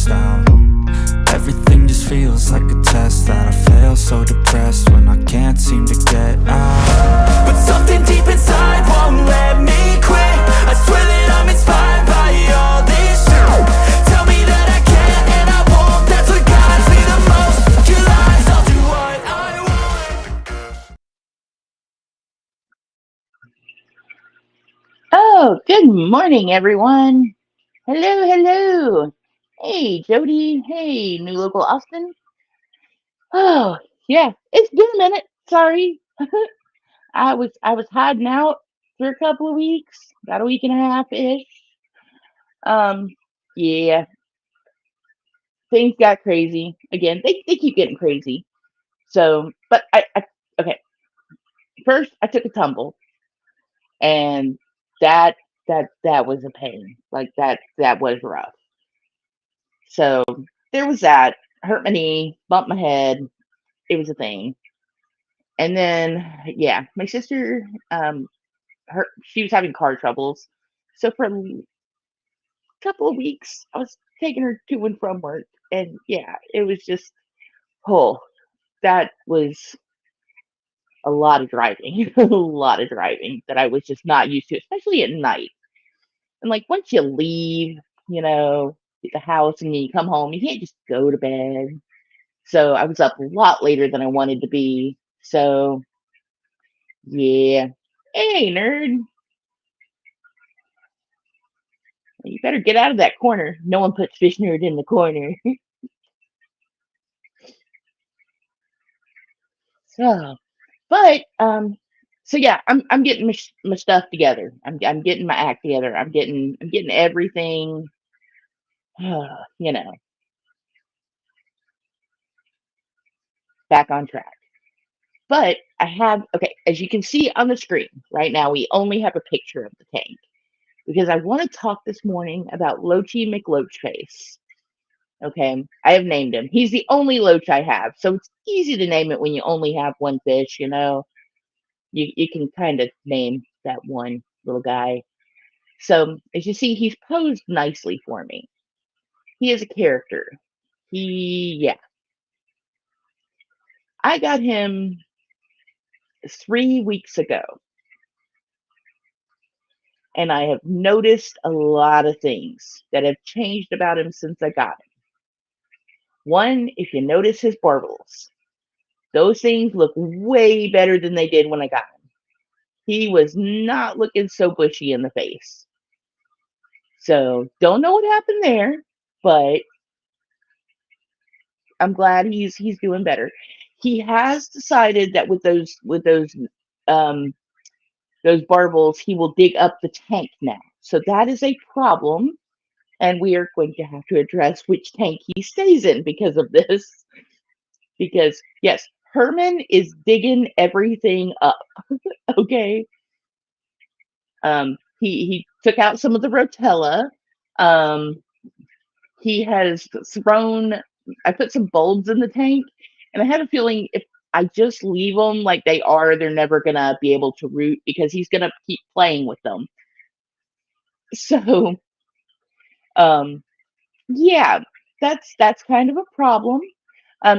stressed out. Everything just feels like a test that I fail, so depressed when I can't seem to get out. But something deep inside won't let me quit. I swear that I'm inspired by all this shit. Tell me that I can and I won't. That's what guides me the most. Your lies, I'll do what I want. Oh, good morning, everyone. Hello, hello. Hey, Jody. Hey, new local Austin. Oh, yeah, it's been a minute. Sorry, I was hiding out for a couple of weeks, about a week and a half ish. Um, yeah, things got crazy again. They keep getting crazy. So, but I okay. First, I took a tumble, and that that was a pain. Like that was rough. So there was that. Hurt my knee, bumped my head. It was a thing. And then, yeah, my sister, she was having car troubles. So for a couple of weeks, I was taking her to and from work. And yeah, it was just, oh, that was a lot of driving, a lot of driving that I was just not used to, especially at night. And like once you leave, you know, the house and you come home, you can't just go to bed. So I was up a lot later than I wanted to be. So yeah. Hey, nerd. You better get out of that corner. No one puts Fish Nerd in the corner. So, but so yeah, I'm getting my stuff together. I'm getting my act together. I'm getting everything, you know, back on track. But I have okay, as you can see on the screen right now, we only have a picture of the tank because I want to talk this morning about Lochi McLoachface. Okay, I have named him. He's the only loach I have, so it's easy to name it when you only have one fish. You know, you can kind of name that one little guy. So as you see, he's posed nicely for me. He is a character. Yeah, I got him 3 weeks ago, and I have noticed a lot of things that have changed about him since I got him. One, if you notice his barbels, those things look way better than they did when I got him. He was not looking so bushy in the face. So don't know what happened there, but I'm glad he's doing better. He has decided that um those barbels, he will dig up the tank now. So that is a problem, and we are going to have to address which tank he stays in because of this. Because yes, Herman is digging everything up. Okay. He took out some of the rotella. Um, he has thrown. I put some bulbs in the tank, and I have a feeling if I just leave them like they are, they're never gonna be able to root because he's gonna keep playing with them. So, um, yeah, that's kind of a problem.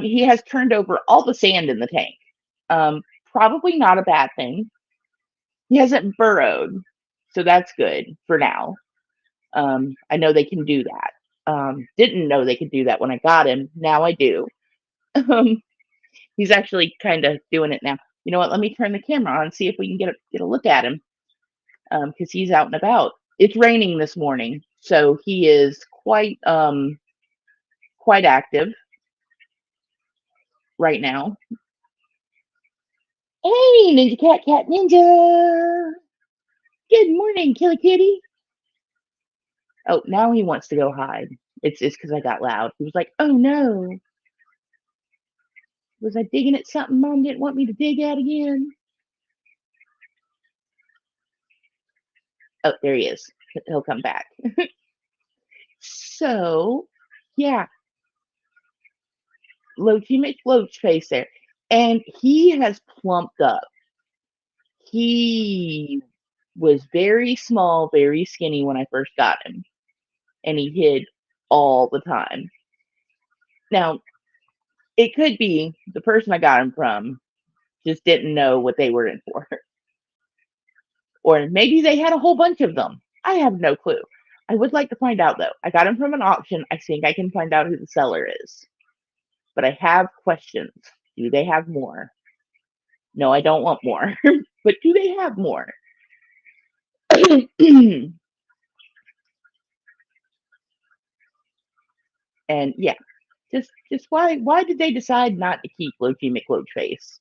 He has turned over all the sand in the tank. Probably not a bad thing. He hasn't burrowed, so that's good for now. I know they can do that. Didn't know they could do that when I got him. Now I do. Um, he's actually kind of doing it now. You know what? Let me turn the camera on, see if we can get a look at him, because he's out and about. It's raining this morning, so he is quite active right now. Hey, Ninja Cat Ninja! Good morning, Killy Kitty. Oh, now he wants to go hide. It's because I got loud. He was like, "Oh no, was I digging at something Mom didn't want me to dig at again?" Oh, there he is. He'll come back. So, yeah, Loachy McLoach face there. And he has plumped up. He was very small, very skinny when I first got him. And he hid all the time. Now, it could be the person I got them from just didn't know what they were in for. Or maybe they had a whole bunch of them. I have no clue. I would like to find out though. I got them from an auction. I think I can find out who the seller is. But I have questions. Do they have more? No, I don't want more. But do they have more? And yeah, just why did they decide not to keep Loki McLoachface?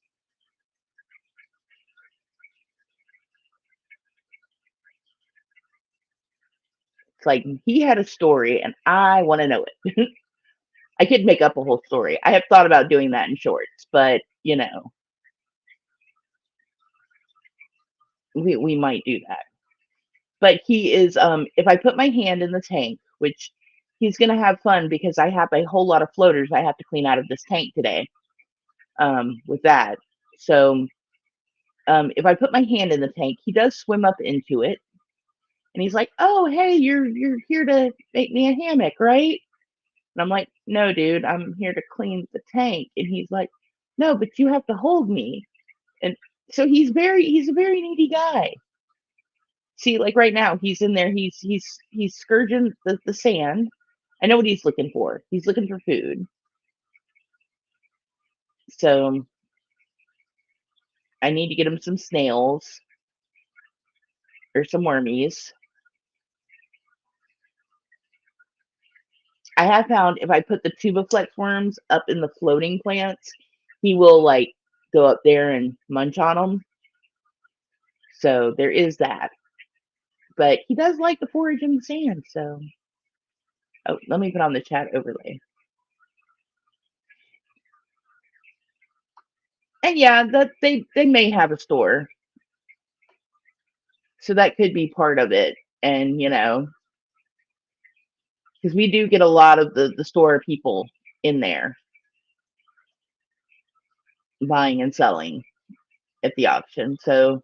It's like he had a story and I want to know it. I could make up a whole story. I have thought about doing that in shorts, but we might do that. But he is if I put my hand in the tank, which he's gonna have fun because I have a whole lot of floaters I have to clean out of this tank today. With that. So if I put my hand in the tank, he does swim up into it. And he's like, "Oh, hey, you're here to make me a hammock, right?" And I'm like, "No, dude, I'm here to clean the tank." And he's like, "No, but you have to hold me." And so he's a very needy guy. See, like right now, he's in there. He's scourging the sand. I know what he's looking for. He's looking for food. So I need to get him some snails or some wormies. I have found if I put the tubiflex worms up in the floating plants, he will like go up there and munch on them. So there is that. But he does like to forage in the sand. So, oh, let me put on the chat overlay. And yeah, that they may have a store, so that could be part of it. And because we do get a lot of the store people in there buying and selling at the auction. So,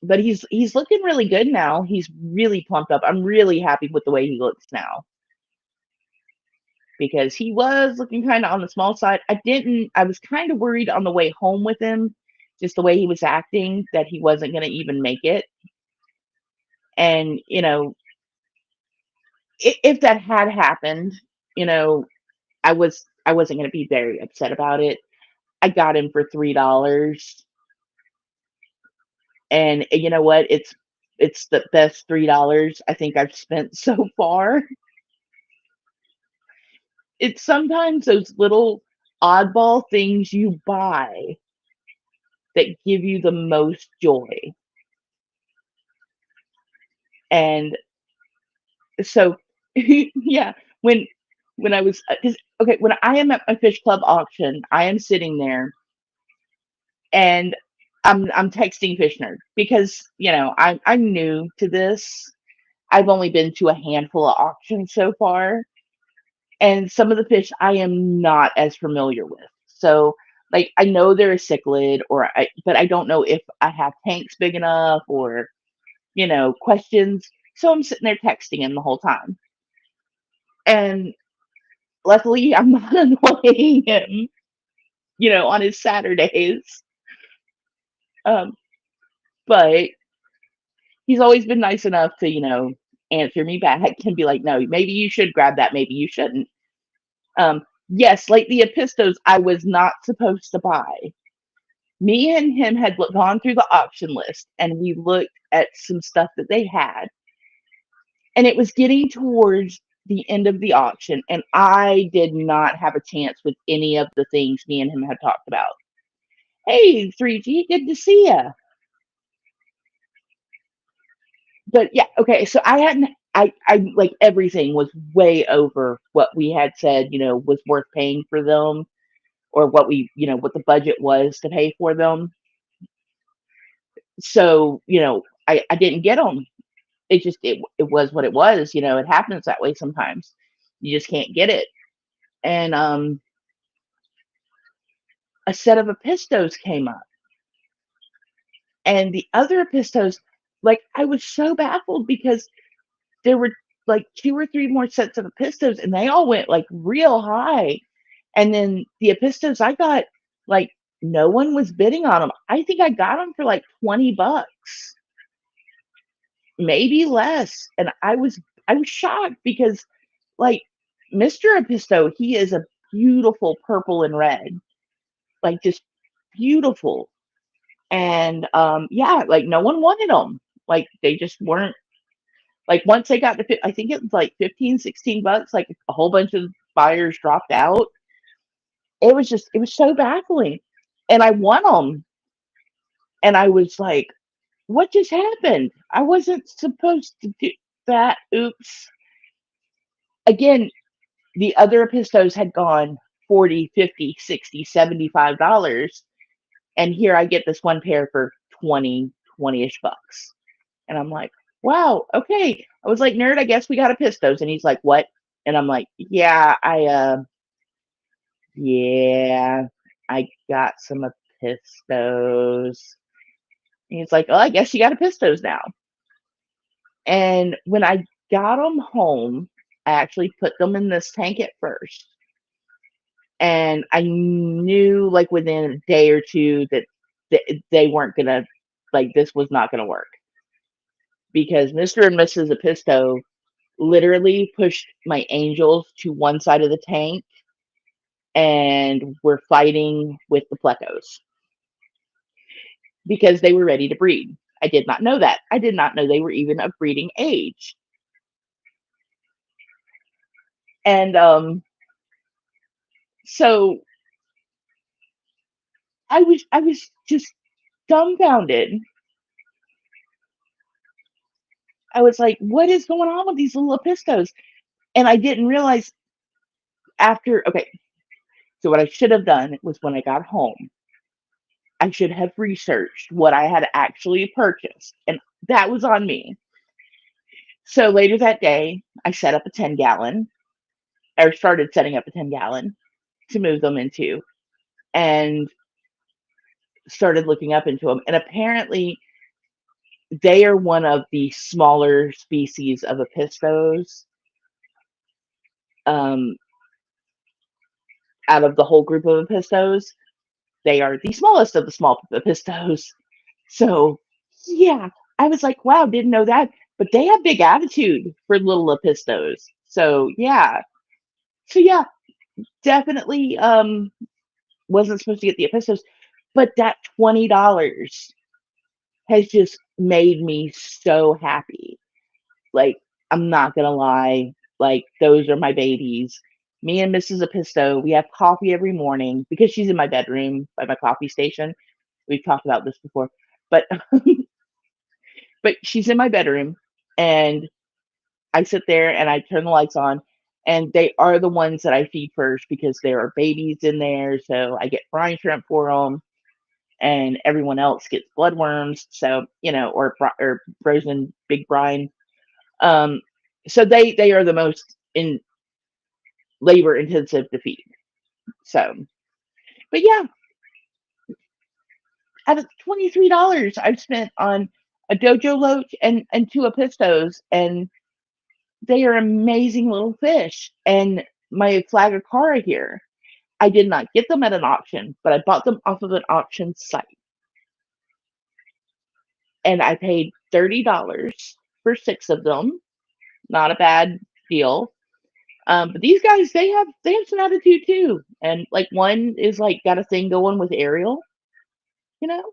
but he's looking really good now. He's really plumped up. I'm really happy with the way he looks now because he was looking kind of on the small side. I was kind of worried on the way home with him, just the way he was acting, that he wasn't going to even make it. And if that had happened, I wasn't going to be very upset about it. I got him for $3. And you know what? It's the best $3 I think I've spent so far. It's sometimes those little oddball things you buy that give you the most joy. And so, yeah, when I was, 'cause, okay, when I am at my fish club auction, I am sitting there and I'm texting Fish Nerd because I'm new to this. I've only been to a handful of auctions so far, and some of the fish I am not as familiar with. So, like, I know they're a cichlid, but I don't know if I have tanks big enough or questions. So I'm sitting there texting him the whole time, and luckily I'm not annoying him, on his Saturdays. Um, but he's always been nice enough to answer me back and be like, "No, maybe you should grab that. Maybe you shouldn't." Yes, like the Epistos, I was not supposed to buy. Me and him had gone through the auction list and we looked at some stuff that they had, and it was getting towards the end of the auction, and I did not have a chance with any of the things me and him had talked about. Hey, 3G, good to see ya. But yeah, okay, so I like everything was way over what we had said, was worth paying for them, or what the budget was to pay for them. So, I didn't get them. It was what it was. It happens that way sometimes. You just can't get it. And a set of Epistos came up, and the other Epistos, like I was so baffled because there were like 2 or 3 more sets of Epistos, and they all went, like, real high. And then the Epistos I got, like, no one was bidding on them. I think I got them for, like, 20 bucks, maybe less, and I was shocked because, like, Mr. Episto, he is a beautiful purple and red, like, just beautiful. And, yeah, like, no one wanted them. Like, they just weren't like, once they got to I think it was, like, 15, 16 bucks, like, a whole bunch of buyers dropped out. It was so baffling. And I won them, and I was like, "What just happened? I wasn't supposed to do that. Oops." Again, the other Pistos had gone 40, 50, 60, $75, and here I get this one pair for 20-ish bucks. And I'm like, "Wow, okay." I was like, "Nerd, I guess we got a Pistos." And he's like, "What?" And I'm like, yeah, I got some Pistos." And he's like, "Oh, I guess you got a Pistos now." And when I got them home, I actually put them in this tank at first. And I knew, like, within a day or two that they weren't gonna, like, this was not gonna work because Mr. and Mrs. Episto literally pushed my angels to one side of the tank and were fighting with the plecos because they were ready to breed. I did not know that. I did not know they were even of breeding age. And so I was just dumbfounded. I was like, "What is going on with these little Epistos?" And I didn't realize after. Okay, so what I should have done was when I got home, I should have researched what I had actually purchased, and that was on me. So later that day, I set up a 10-gallon, or started setting up a 10-gallon to move them into, and started looking up into them. And apparently, they are one of the smaller species of Epistos, um, out of the whole group of Epistos. They are the smallest of the small Epistos. So, yeah, I was like, "Wow, didn't know that." But they have big attitude for little Epistos. So, yeah. So, yeah, definitely wasn't supposed to get the Epistos, but that $20 has just made me so happy. Like, I'm not gonna lie, like, those are my babies. Me and Mrs. Episto, we have coffee every morning because she's in my bedroom by my coffee station. We've talked about this before, but but she's in my bedroom, and I sit there and I turn the lights on, and they are the ones that I feed first because there are babies in there. So I get brine shrimp for them, and everyone else gets bloodworms. So or frozen big brine. Um, so they are the most in labor intensive to feed. So, but yeah, out of $23 I've spent on a dojo loach and two Epistos, and they are amazing little fish. And my flag of Cara here, I did not get them at an auction, but I bought them off of an auction site. And I paid $30 for 6 of them. Not a bad deal. But these guys, they have some attitude too. And like one is like got a thing going with Ariel. You know,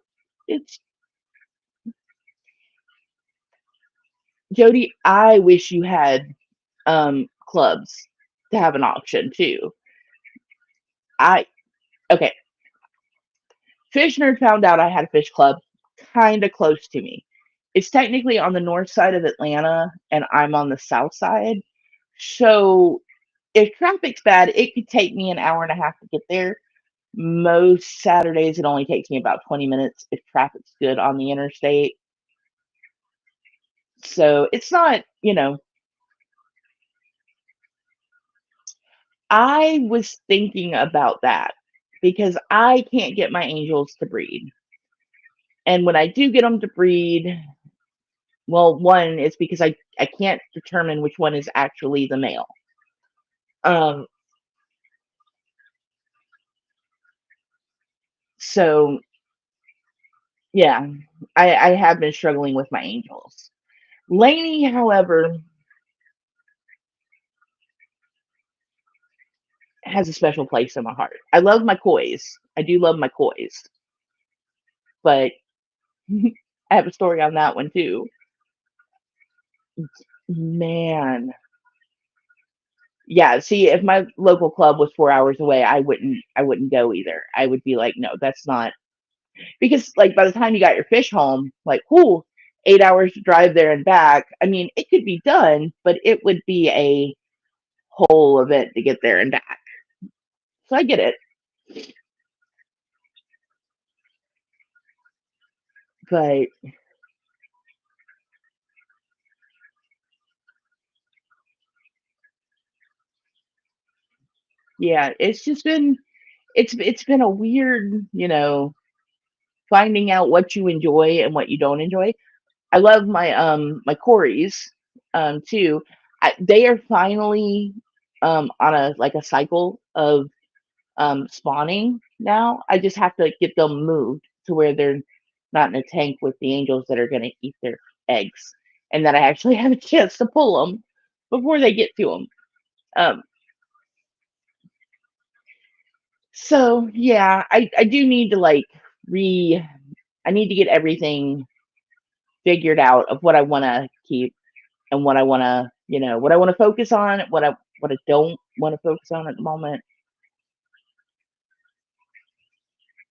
it's Jody. I wish you had clubs to have an auction too. I Okay. Fish Nerd found out I had a fish club kind of close to me. It's technically on the north side of Atlanta, and I'm on the south side. So if traffic's bad, it could take me an hour and a half to get there. Most Saturdays, it only takes me about 20 minutes if traffic's good on the interstate. So it's not, I was thinking about that because I can't get my angels to breed. And when I do get them to breed, Well, one is because I can't determine which one is actually the male. Um, so yeah, I have been struggling with my angels. Lainey, however, has a special place in my heart. I love my kois. I do love my kois, but I have a story on that one too. Man, yeah. See, if my local club was 4 hours away, I wouldn't go either. I would be like, no, that's not because like by the time you got your fish home, like, whoo, 8 hours to drive there and back. I mean, it could be done, but it would be a whole event to get there and back. So I get it, but yeah, it's just been it's been a weird, finding out what you enjoy and what you don't enjoy. I love my Corys too. They are finally on a like a cycle of spawning now. I just have to get them moved to where they're not in a tank with the angels that are going to eat their eggs, and that I actually have a chance to pull them before they get to them. Um, so yeah, I do need to like re I need to get everything figured out of what I want to keep and what I want to, what I want to focus on, what I don't want to focus on at the moment.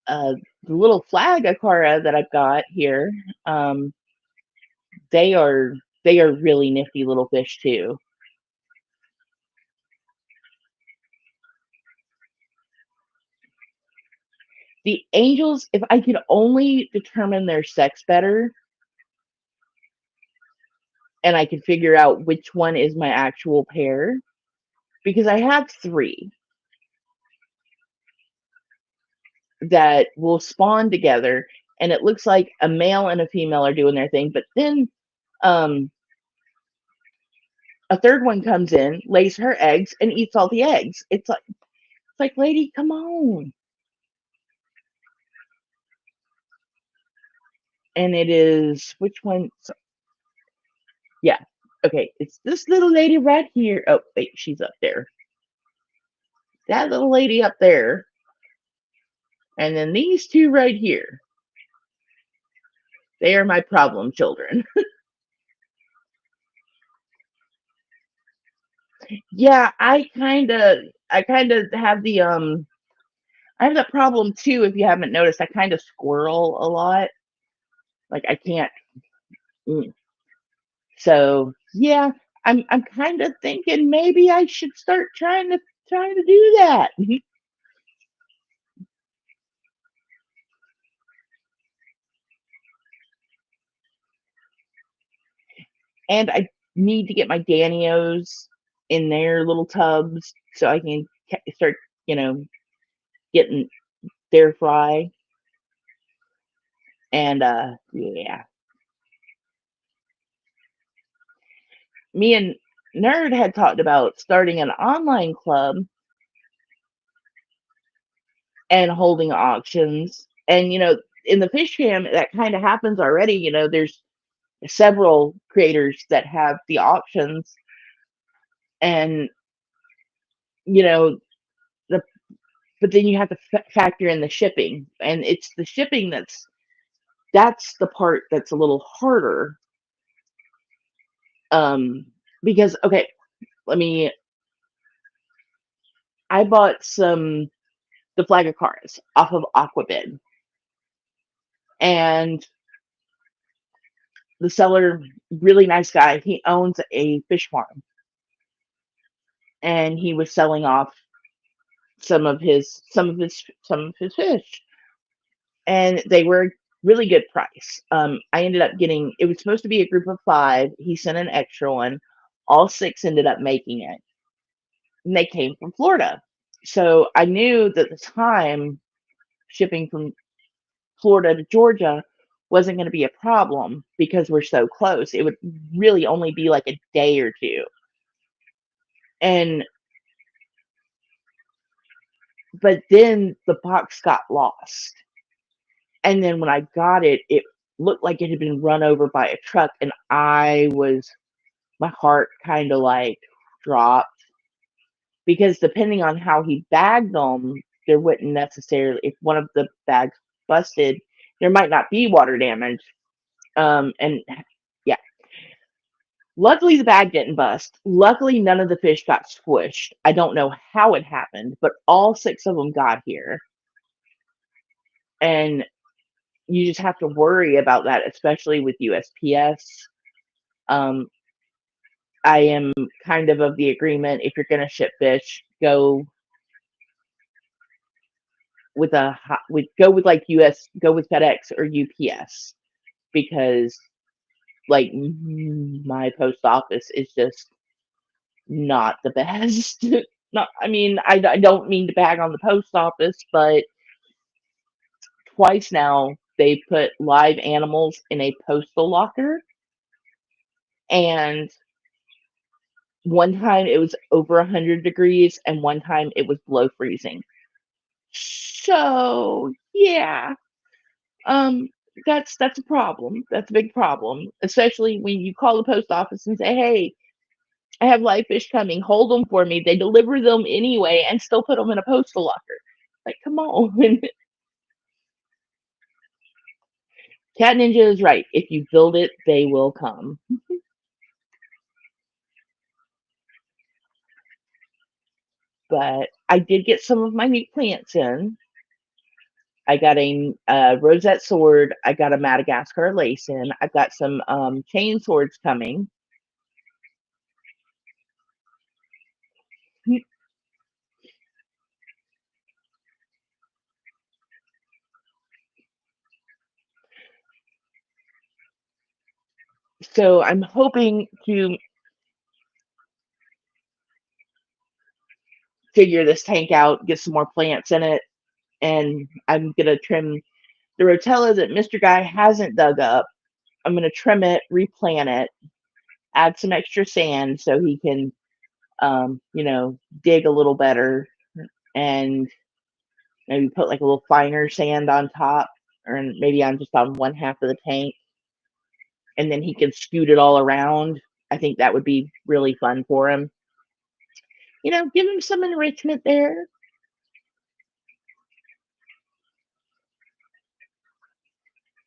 Uh, the little flag Akara that I've got here, um, they are they are really nifty little fish too. The angels, if I could only determine their sex better and I could figure out which one is my actual pair, because I have three that will spawn together, and it looks like a male and a female are doing their thing, but then um, a third one comes in, lays her eggs, and eats all the eggs. It's like, lady, come on. And it is which one? Yeah. Okay, it's this little lady right here. Oh, wait, she's up there. That little lady up there, and then these two right here. They are my problem children. Yeah, I kind of have the I have that problem too. If you haven't noticed, I kind of squirrel a lot. Like I can't. mm. So yeah, I'm kind of thinking maybe I should start trying to do that. And I need to get my Danios in their little tubs so I can start, you know, getting their fry. And yeah, me and Nerd had talked about starting an online club and holding auctions. And in the fish cam, that kind of happens already. There's several creators that have the auctions, and you know the but then you have to factor in the shipping, and it's the shipping that's the part that's a little harder. Um, because okay, let me. I bought the flag of cars off of Aquabid, and the seller, really nice guy. He owns a fish farm, and he was selling off some of his fish, and they were really good price. I ended up getting, it was supposed to be a group of five. He sent an extra one. All six ended up making it, and they came from Florida. So I knew that the time shipping from Florida to Georgia wasn't going to be a problem because we're so close. It would really only be like a day or two. And but then the box got lost. And then when I got it, it looked like it had been run over by a truck, and my heart kind of like dropped because depending on how he bagged them, there wouldn't necessarily, if one of the bags busted, there might not be water damage. And yeah, luckily the bag didn't bust. Luckily, none of the fish got squished. I don't know how it happened, but all six of them got here. And you just have to worry about that, especially with USPS. Um, I am kind of the agreement, if you're going to ship fish, go with like go with FedEx or UPS, because like my post office is just not the best. Not, I mean, I don't mean to bag on the post office, but twice now they put live animals in a postal locker, and one time it was over 100 degrees, and one time it was below freezing. So yeah, um, that's a problem. That's a big problem, especially when you call the post office and say, "Hey, I have live fish coming. Hold them for me." They deliver them anyway and still put them in a postal locker. Like, come on. Cat Ninja is right. If you build it, they will come. But I did get some of my new plants in. I got a rosette sword. I got a Madagascar lace in. I've got some chain swords coming. So I'm hoping to figure this tank out, get some more plants in it, and I'm gonna trim the rotella that Mr. Guy hasn't dug up. I'm gonna trim it, replant it, add some extra sand so he can, dig a little better, and maybe put like a little finer sand on top, or maybe on just on one half of the tank, and then he can scoot it all around. I think that would be really fun for him. Give him some enrichment there.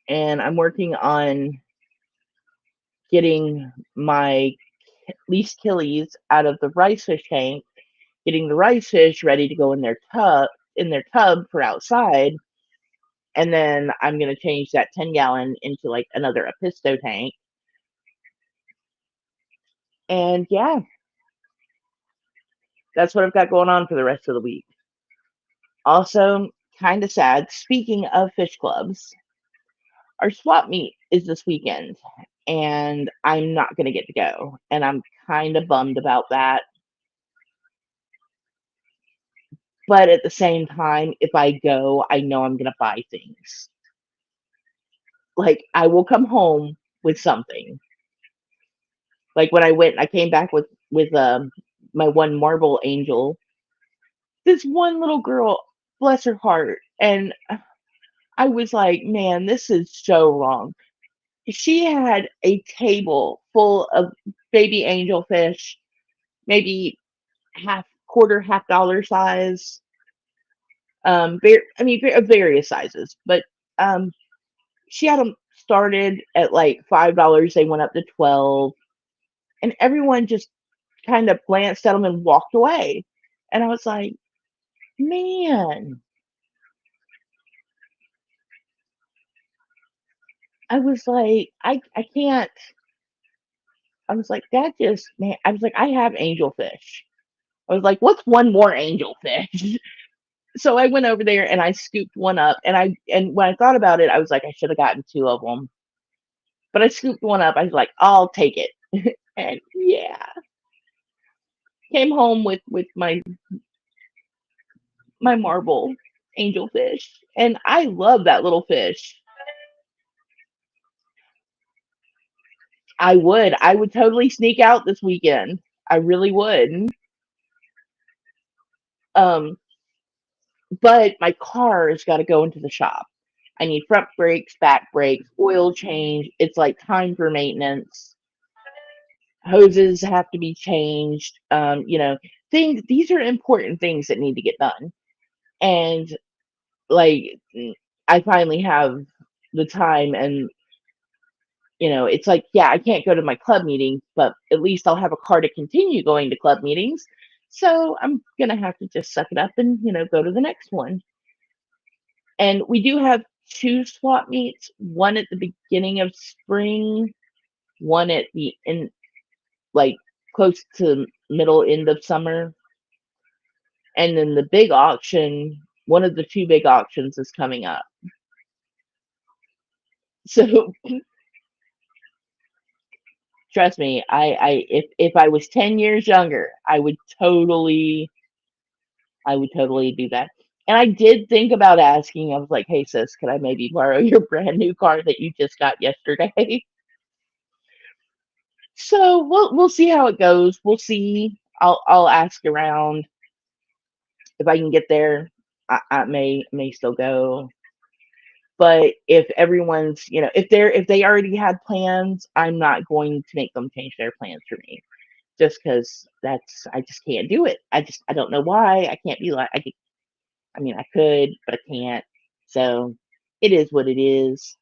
And I'm working on getting my least killies out of the rice fish tank, getting the rice fish ready to go in their tub for outside, and then I'm gonna change that 10-gallon into like another Apisto tank. And yeah, that's what I've got going on for the rest of the week. Also, kind of sad. Speaking of fish clubs, our swap meet is this weekend, and I'm not gonna get to go, and I'm kind of bummed about that. But at the same time, if I go, I know I'm gonna buy things. Like, I will come home with something. Like when I went, I came back with my one marble angel. This one little girl, bless her heart, and I was like, man, this is so wrong. She had a table full of baby angel fish, maybe half dollar size. Of various sizes, but um, she had them started at like $5. They went up to 12, and everyone just kind of glanced at them and walked away. And I was like, man, I was like, I can't. I was like, that just, man, I was like, I have angelfish. I was like, what's one more angelfish? So I went over there and I scooped one up, and when I thought about it, I was like, I should have gotten two of them. But I scooped one up. I was like, I'll take it. And yeah, came home with my marble angelfish, and I love that little fish. I would totally sneak out this weekend. I really would. Um, but my car has got to go into the shop. I need front brakes, back brakes, oil change. It's like time for maintenance. Hoses have to be changed. Things. These are important things that need to get done. And like, I finally have the time, and it's like, yeah, I can't go to my club meeting, but at least I'll have a car to continue going to club meetings. So I'm gonna have to just suck it up and go to the next one. And we do have two swap meets, one at the beginning of spring, one at the end, like close to middle end of summer. And then the big auction, one of the two big auctions is coming up. So trust me, if I was 10 years younger, I would totally do that. And I did think about asking. I was like, "Hey sis, could I maybe borrow your brand new car that you just got yesterday?" So we'll see how it goes. We'll see. I'll ask around if I can get there. I may still go. But if everyone's, if they already had plans, I'm not going to make them change their plans for me. Just because I just can't do it. I don't know why. I can't be like, I mean, I could, but I can't. So it is what it is.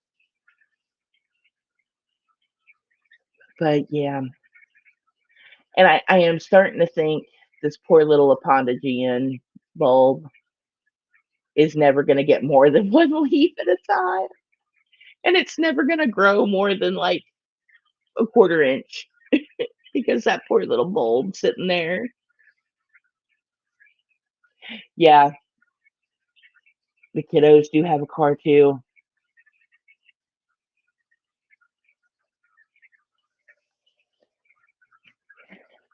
But yeah, and I am starting to think this poor little Apondagean bulb is never going to get more than one leaf at a time. And it's never going to grow more than like a quarter inch because that poor little bulb sitting there. Yeah, the kiddos do have a car too.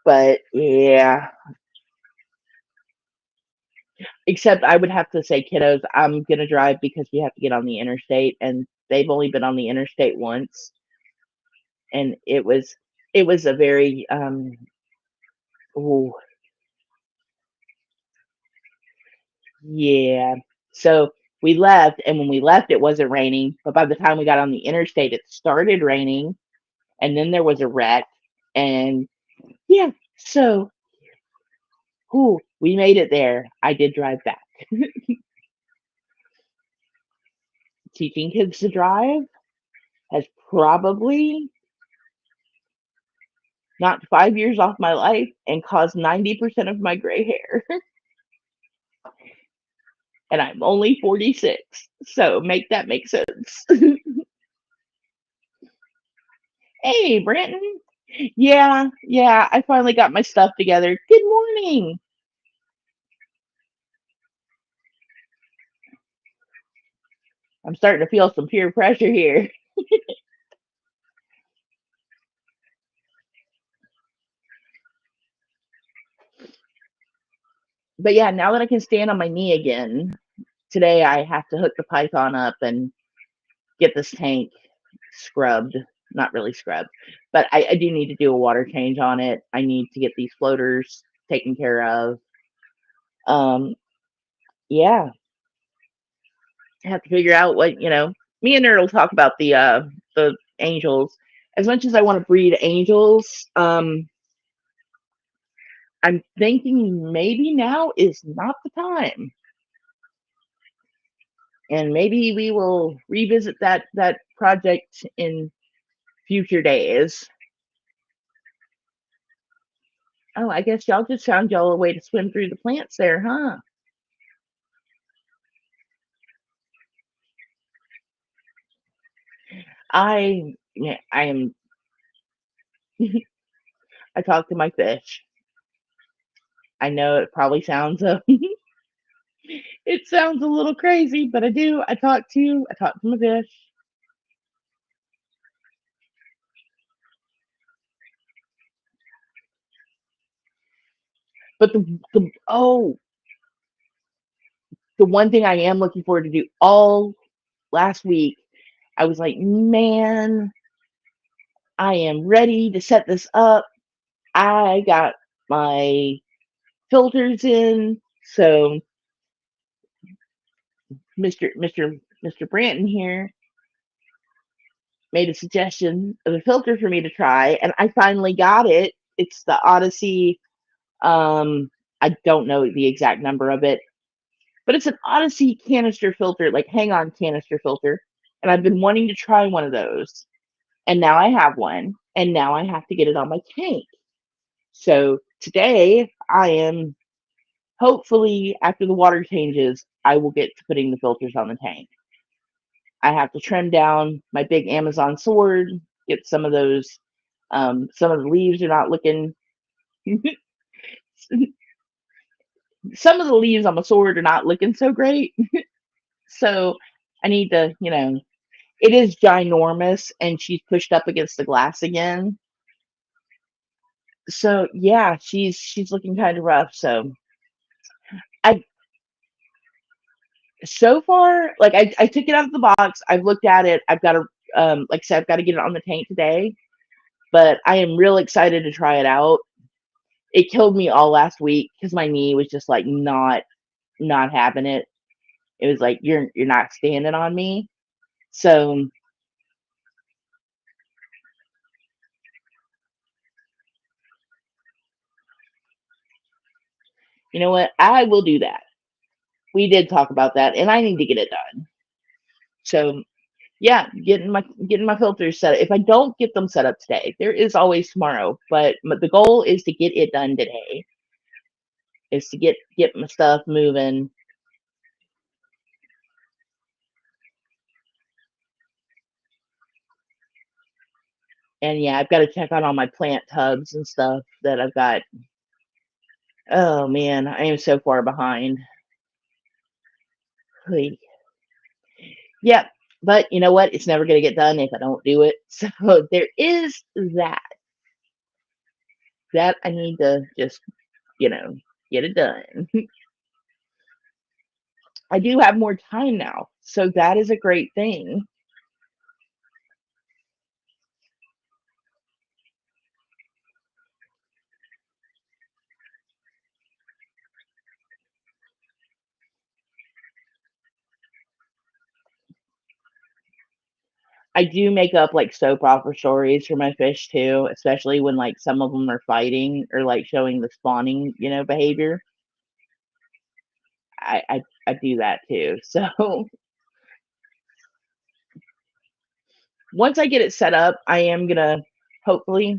But yeah, except I would have to say, kiddos, I'm going to drive because we have to get on the interstate. And they've only been on the interstate once. And it was a very, ooh, yeah. So we left, and when we left, it wasn't raining. But by the time we got on the interstate, it started raining, and then there was a wreck. And yeah, so we made it there. I did drive back. Teaching kids to drive has probably knocked 5 years off my life and caused 90% of my gray hair. And I'm only 46. So make that make sense. Hey, Branton. Yeah, yeah, I finally got my stuff together. Good morning. I'm starting to feel some peer pressure here. But yeah, now that I can stand on my knee again, today I have to hook the Python up and get this tank scrubbed. Not really scrubbed, but I do need to do a water change on it. I need to get these floaters taken care of. Um, yeah, I have to figure out me and Nerd will talk about the angels. As much as I want to breed angels, I'm thinking maybe now is not the time, and maybe we will revisit that project in future days. Oh, I guess y'all just found y'all a way to swim through the plants there, huh? Yeah, I am. I talk to my fish. I know it probably sounds it sounds a little crazy, but I do. I talk to my fish. But the one thing I am looking forward to do all last week, I was like, man, I am ready to set this up. I got my filters in. So Mr. Branton here made a suggestion of a filter for me to try, and I finally got it. It's the Odyssey. I don't know the exact number of it, but it's an Odyssey canister filter, like hang on canister filter. And I've been wanting to try one of those. And now I have one. And now I have to get it on my tank. So today I am hopefully after the water changes, I will get to putting the filters on the tank. I have to trim down my big Amazon sword, get some of those. Some of the leaves are not looking. Some of the leaves on my sword are not looking so great. So I need to, it is ginormous and she's pushed up against the glass again. So yeah, she's looking kind of rough. So I so far like I took it out of the box. I've looked at it. I've got to like I said, I've got to get it on the tank today. But I am real excited to try it out. It killed me all last week because my knee was just like not having it. It was like you're not standing on me. So you know what? I will do that. We did talk about that, and I need to get it done. So yeah, getting my filters set up. If I don't get them set up today, there is always tomorrow. But the goal is to get it done today. Is to get my stuff moving. And yeah, I've got to check on all my plant tubs and stuff that I've got. Oh man, I am so far behind. Hey. Yep. But you know what? It's never going to get done if I don't do it. So there is that. That I need to just, get it done. I do have more time now. So that is a great thing. I do make up like soap opera stories for my fish too, especially when like some of them are fighting or like showing the spawning, behavior. I do that too. So once I get it set up, I am gonna hopefully,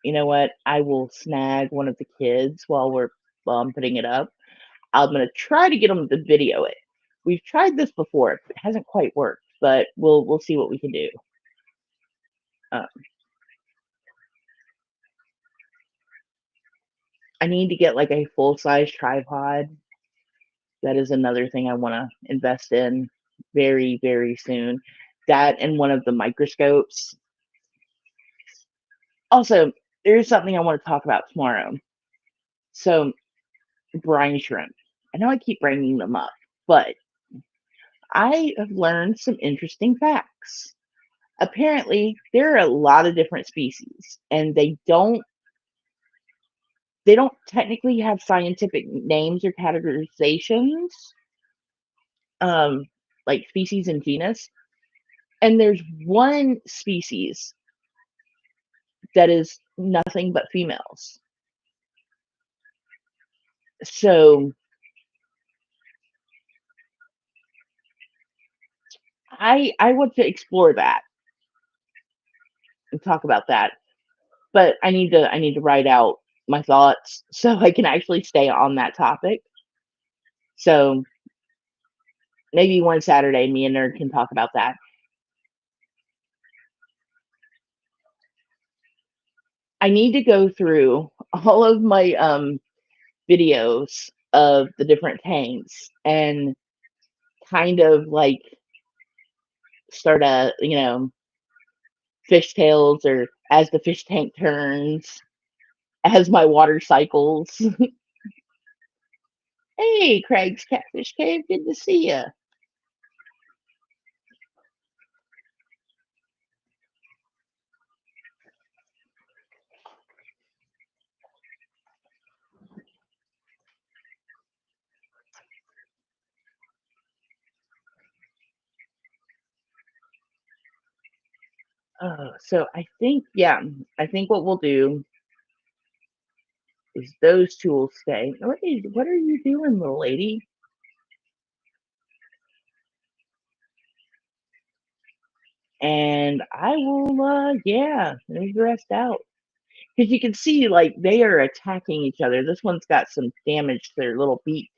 you know what, I will snag one of the kids while I'm putting it up. I'm gonna try to get them to video it. We've tried this before. It hasn't quite worked, but we'll see what we can do. Uh, I need to get like a full size tripod. That is another thing I want to invest in very, very soon. That and one of the microscopes. Also, there's something I want to talk about tomorrow. So, brine shrimp. I know I keep bringing them up, but I have learned some interesting facts. Apparently, there are a lot of different species, and they don't technically have scientific names or categorizations, um, like species and genus. And there's one species that is nothing but females. So I want to explore that and talk about that. But I need to write out my thoughts so I can actually stay on that topic. So maybe one Saturday me and Nerd can talk about that. I need to go through all of my videos of the different tanks and kind of like start a fish tails or as the fish tank turns as my water cycles. Hey, Craig's Catfish Cave, good to see you. So I think, yeah, I think what we'll do is those two will stay. What are you doing, little lady? And I will, yeah, move the rest out. Because you can see, like, they are attacking each other. This one's got some damage to their little beak.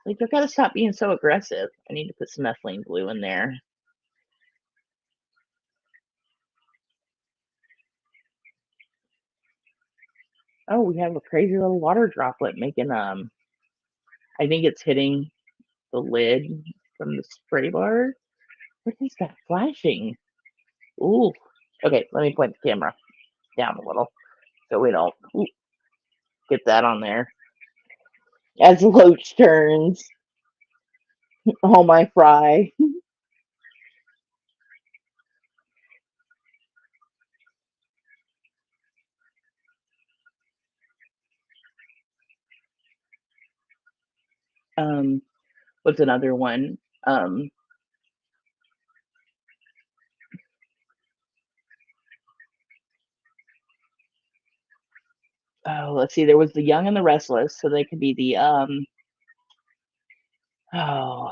Like, they've got to stop being so aggressive. I need to put some ethylene blue in there. Oh, we have a crazy little water droplet making, I think it's hitting the lid from the spray bar. What is that flashing? Ooh. Okay, let me point the camera down a little so we don't get that on there. As Loach turns, oh my fry. Um, what's another one? Um, oh, let's see. There was the Young and the Restless, so they could be the oh,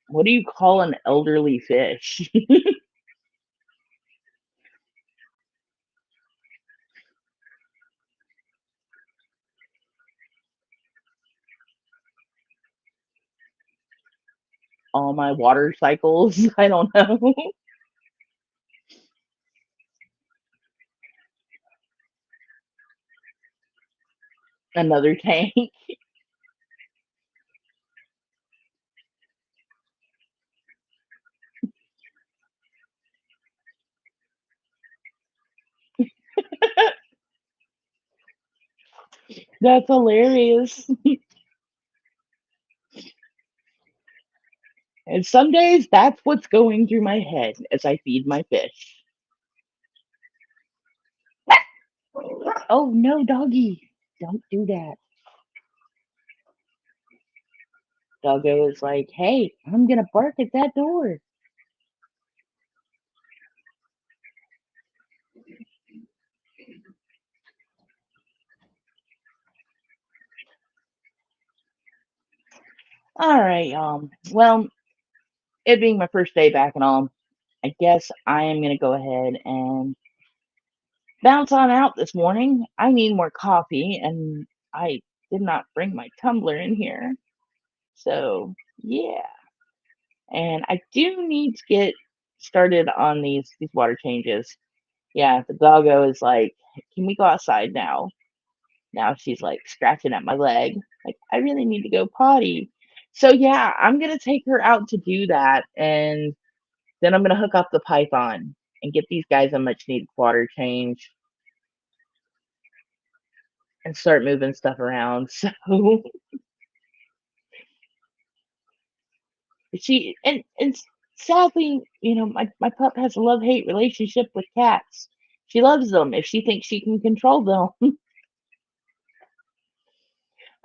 what do you call an elderly fish? All my water cycles. I don't know. Another tank. That's hilarious. And some days that's what's going through my head as I feed my fish. Oh no, doggy. Don't do that. Doggo is like, hey, I'm gonna bark at that door. All right, well, it being my first day back and all, I guess I am gonna go ahead and bounce on out this morning. I need more coffee, and I did not bring my tumbler in here. So, yeah. And I do need to get started on these water changes. Yeah, the doggo is like, "Can we go outside now?" Now she's like scratching at my leg. Like, I really need to go potty. So yeah, I'm gonna take her out to do that, and then I'm gonna hook up the python and get these guys a much needed water change and start moving stuff around. So and sadly, my pup has a love hate relationship with cats. She loves them if she thinks she can control them.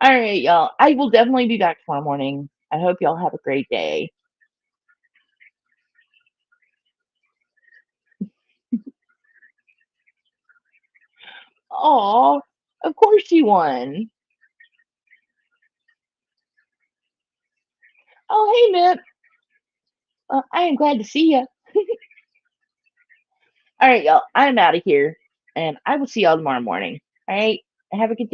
All right, y'all. I will definitely be back tomorrow morning. I hope y'all have a great day. Aw, of course you won. Oh, hey, Mip. I am glad to see you. All right, y'all. I'm out of here, and I will see y'all tomorrow morning. All right. Have a good day.